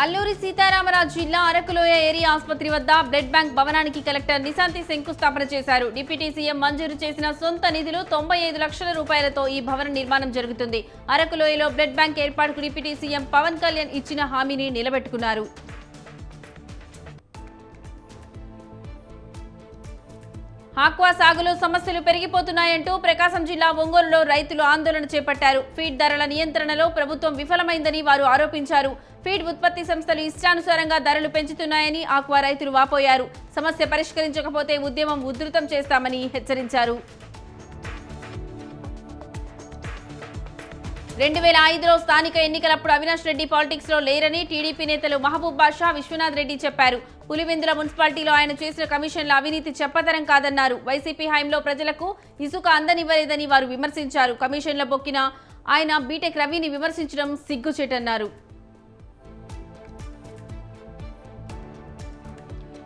అల్లూరి సీతారామరాజు జిల్లా అరకులోయ ఏరియా ఆసుపత్రి వద్ద బ్లడ్ బ్యాంక్ భవనానికి కలెక్టర్ నిశాంతి శంకుస్థాపన చేశారు. డిప్యూటీ సీఎం మంజూరు చేసిన సొంత నిధులు 95 లక్షల రూపాయలతో ఈ భవన నిర్మాణం జరుగుతుంది. అరకులోయలో బ్లడ్ బ్యాంక్ ఏర్పాటుకు డిప్యూటీ సీఎం పవన్ కళ్యాణ్ ఇచ్చిన హామీని నిలబెట్టుకున్నారు. ఆక్వా సాగులో సమస్యలు పెరిగిపోతున్నాయంటూ ప్రకాశం జిల్లా ఒంగోలులో రైతులు ఆందోళన చేపట్టారు. ఫీడ్ ధరల నియంత్రణలో ప్రభుత్వం విఫలమైందని వారు ఆరోపించారు. ఫీడ్ ఉత్పత్తి సంస్థలు ఇష్టానుసారంగా ధరలు పెంచుతున్నాయని ఆక్వా రైతులు వాపోయారు. సమస్య పరిష్కరించకపోతే ఉద్యమం ఉధృతం చేస్తామని హెచ్చరించారు. 2005లో స్థానిక ఎన్నికలప్పుడు అవినాష్ రెడ్డి పాలిటిక్స్ లో లేరని టీడీపీ నేతలు మహబూబ్ బాషా, విశ్వనాథ్ రెడ్డి చెప్పారు. పులివెందుల మున్సిపాలిటీలో ఆయన చేసిన కమిషన్ల అవినీతి చెప్పతరం కాదన్నారు. వైసీపీ హయాంలో ప్రజలకు ఇసుక అందనివ్వలేదని వారు విమర్శించారు. కమిషన్ల బొక్కిన ఆయన బీటెక్ రవిని విమర్శించడం సిగ్గుచేటన్నారు.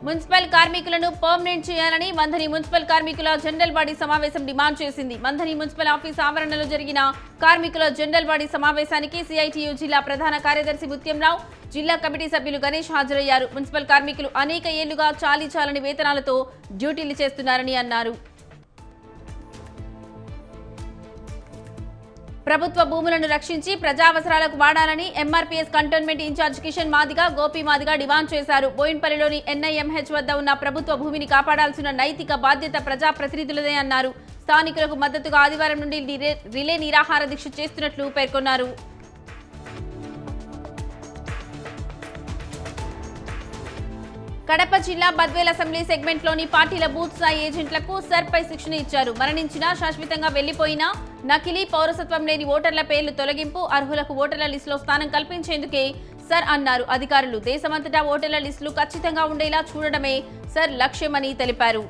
మున్సిపల్ కార్మికులను పర్మనెంట్ చేయాలని మంథని మున్సిపల్ కార్మికుల జనరల్ బాడీ సమావేశం డిమాండ్ చేసింది. మంథని మున్సిపల్ ఆఫీస్ ఆవరణలో జరిగిన కార్మికుల జనరల్ బాడీ సమావేశానికి సిఐటియు జిల్లా ప్రధాన కార్యదర్శి ముత్యంరావు, జిల్లా కమిటీ సభ్యులు గణేష్ హాజరయ్యారు. మున్సిపల్ కార్మికులు అనేక ఏళ్లుగా చాలీచాలని వేతనాలతో డ్యూటీలు చేస్తున్నారని అన్నారు. ప్రభుత్వ భూములను రక్షించి ప్రజావసరాలకు వాడాలని MRPS cantonment in charge Kishan Madiga, Gopi Madiga demand చేశారు. బోయిన్పల్లిలోని ఎన్ఐఎంహెచ్ వద్ద ఉన్న ప్రభుత్వ భూమిని కాపాడాల్సిన నైతిక బాధ్యత ప్రజాప్రతినిధులదే అన్నారు. స్థానికులకు మద్దతుగా ఆదివారం నుండి రిలే నిరాహార దీక్ష చేస్తున్నట్లు పేర్కొన్నారు. కడప జిల్లా బద్వేల్ అసెంబ్లీ సెగ్మెంట్లోని పార్టీల బూత్ స్థాయి ఏజెంట్లకు సర్పై శిక్షణ ఇచ్చారు. మరణించినా, శాశ్వతంగా వెళ్లిపోయినా నకిలీ పౌరసత్వం లేని ఓటర్ల పేర్లు తొలగింపు, అర్హులకు ఓటర్ల లిస్టులో స్థానం కల్పించేందుకే సర్ అన్నారు అధికారులు. దేశమంతటా ఓటర్ల లిస్టులు ఖచ్చితంగా ఉండేలా చూడడమే సర్ లక్ష్యమని తెలిపారు.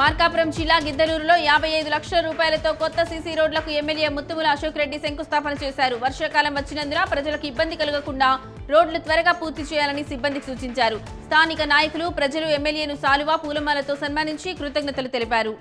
మార్కాపురం జిల్లా గిద్దలూరులో 55 లక్షల రూపాయలతో కొత్త సీసీ రోడ్లకు ఎమ్మెల్యే ముత్తుముల అశోక్ రెడ్డి శంకుస్థాపన చేశారు. వర్షాకాలం వచ్చినందున ప్రజలకు ఇబ్బంది కలగకుండా రోడ్లు త్వరగా పూర్తి చేయాలని సిబ్బందికి సూచించారు. స్థానిక నాయకులు, ప్రజలు ఎమ్మెల్యేను సాలువా, పూలమాలతో సన్మానించి కృతజ్ఞతలు తెలిపారు.